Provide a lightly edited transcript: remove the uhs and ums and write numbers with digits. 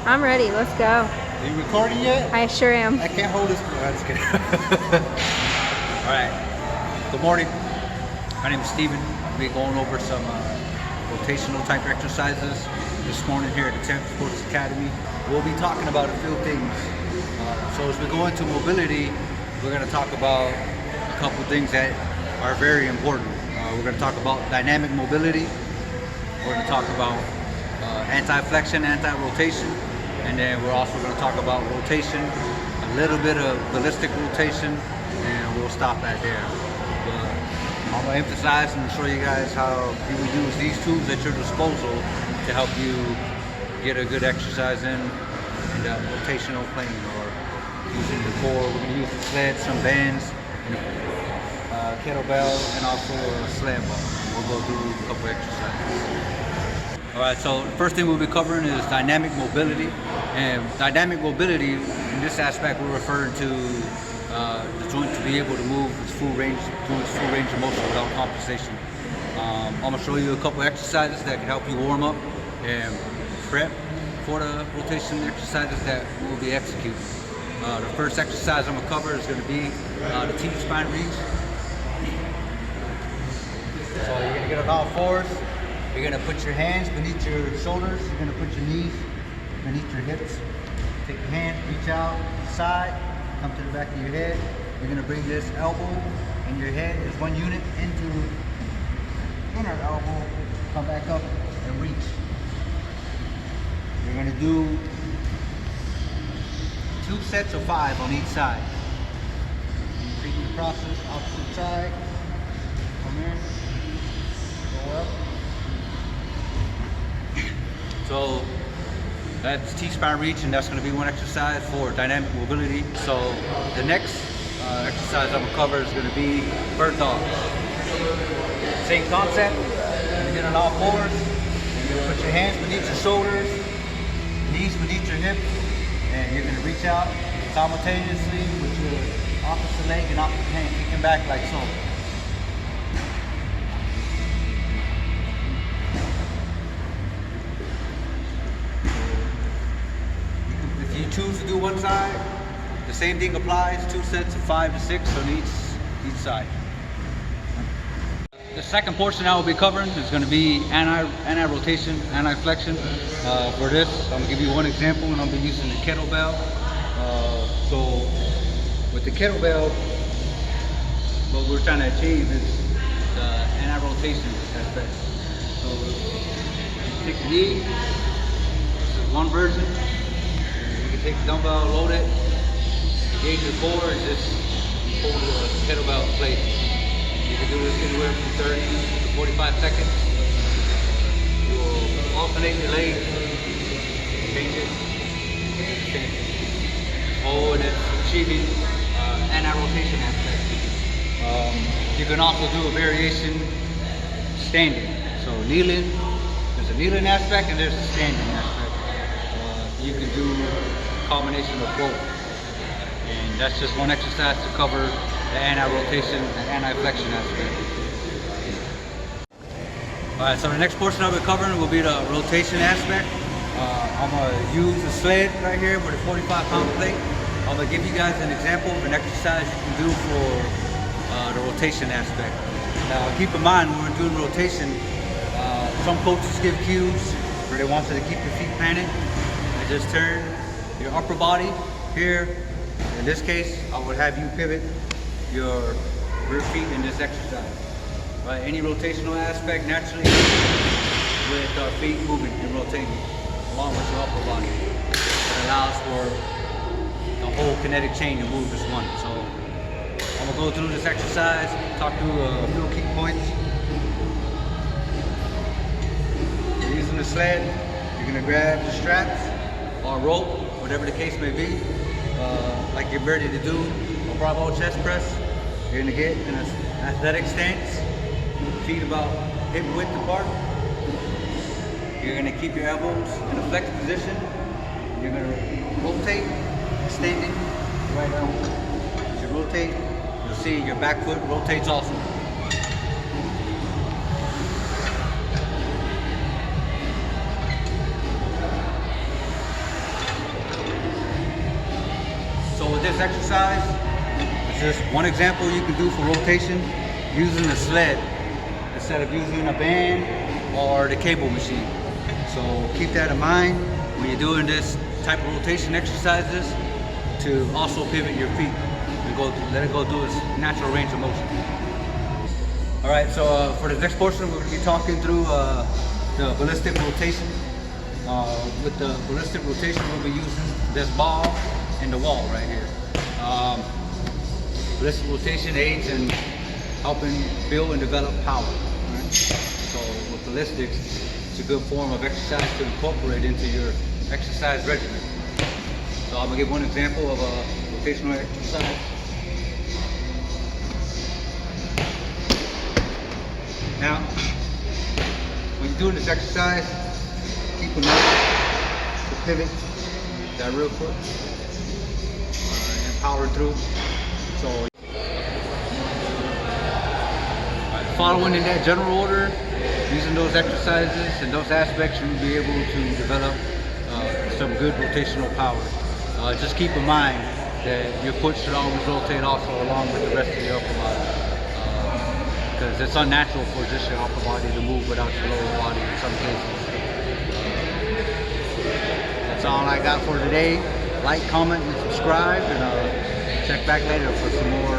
I'm ready. Let's go. Are you recording yet? I sure am. I can't hold this. No, I'm just kidding. All right. Good morning. My name is Steven. We'll be going over some rotational type exercises this morning here at the Temp Sports Academy. We'll be talking about a few things. So as we go into mobility, we're going to talk about a couple things that are very important. We're going to talk about dynamic mobility. We're going to talk about anti-flexion, anti-rotation, and then we're also going to talk about rotation, a little bit of ballistic rotation, and we'll stop at there. I'm going to emphasize and show you guys how you will use these tools at your disposal to help you get a good exercise in the rotational plane, or using the core. We're going to use the sled, some bands, kettlebell, and also a sled ball. We'll go through a couple exercises. Alright, so the first thing we'll be covering is dynamic mobility. And dynamic mobility, in this aspect, we're referring to the joint to be able to move its full range, do its full range of motion without compensation. I'm going to show you a couple exercises that can help you warm up and prep for the rotation exercises that we'll be executing. The first exercise I'm going to cover is going to be the T-spine reach. So you're going to get on all fours. You're going to put your hands beneath your shoulders. You're going to put your knees beneath your hips. Take your hands, reach out to the side, come to the back of your head. You're going to bring this elbow and your head as one unit into inner elbow. Come back up and reach. You're going to do 2 sets of 5 on each side. Repeat the process, opposite side. Come here. Go up. So that's T-spine reach, and that's going to be one exercise for dynamic mobility. So the next exercise I'm going to cover is going to be bird dog. Same concept. You're going to get on all fours. You're going to put your hands beneath your shoulders, knees beneath your hips, and you're going to reach out simultaneously with your opposite leg and opposite hand, kicking back like so. Choose to do one side, the same thing applies, 2 sets of 5 to 6 on each side. The second portion I will be covering is going to be anti-rotation, anti-flexion. For this, I'm going to give you one example, and I'll be using the kettlebell. So with the kettlebell, what we're trying to achieve is the anti-rotation aspect. So you take the knee, this is one version. Take the dumbbell, load it, engage your core, and just hold the kettlebell in place. You can do this anywhere from 30 to 45 seconds. You will alternate your legs, change it, change it. Oh, and it's achieving anti-rotation aspect. You can also do a variation standing. So kneeling, there's a kneeling aspect and there's a standing aspect. You can do combination of both, and that's just one exercise to cover the anti-rotation and anti-flexion aspect. Alright, so the next portion I'll be covering will be the rotation aspect. I'm going to use the sled right here with a 45-pound plate. I'm going to give you guys an example of an exercise you can do for the rotation aspect. Now keep in mind, when we're doing rotation, some coaches give cues where they want you to keep your feet planted. Just turn your upper body here. In this case, I would have you pivot your rear feet in this exercise. Right? Any rotational aspect naturally with our feet moving and rotating along with your upper body. It allows for the whole kinetic chain to move as one. So I'm gonna go through this exercise, talk through a few key points. You're using the sled, you're gonna grab the straps or rope, whatever the case may be, like you're ready to do a Bravo chest press. You're gonna get in an athletic stance, feet about hip width apart. You're gonna keep your elbows in a flexed position. You're gonna rotate, extending right elbow. As you rotate, you'll see your back foot rotates also. exercise, it's just one example you can do for rotation using a sled instead of using a band or the cable machine. So keep that in mind when you're doing this type of rotation exercises, to also pivot your feet and let it go through its natural range of motion. All right, so for the next portion, we're going to be talking through the ballistic rotation. With the ballistic rotation, we'll be using this ball and the wall right here. Ballistic rotation aids in helping build and develop power. Right? So with ballistics, it's a good form of exercise to incorporate into your exercise regimen. So I'm going to give one example of a rotational exercise. Now, when you're doing this exercise, keep in mind to pivot that real quick and power through. So, following in that general order, using those exercises and those aspects, you'll be able to develop some good rotational power. Just keep in mind that your foot should always rotate also along with the rest of your upper body, because it's unnatural for just your upper body to move without your lower body in some cases. That's all I got for today. Like, comment, and subscribe, and check back later for some more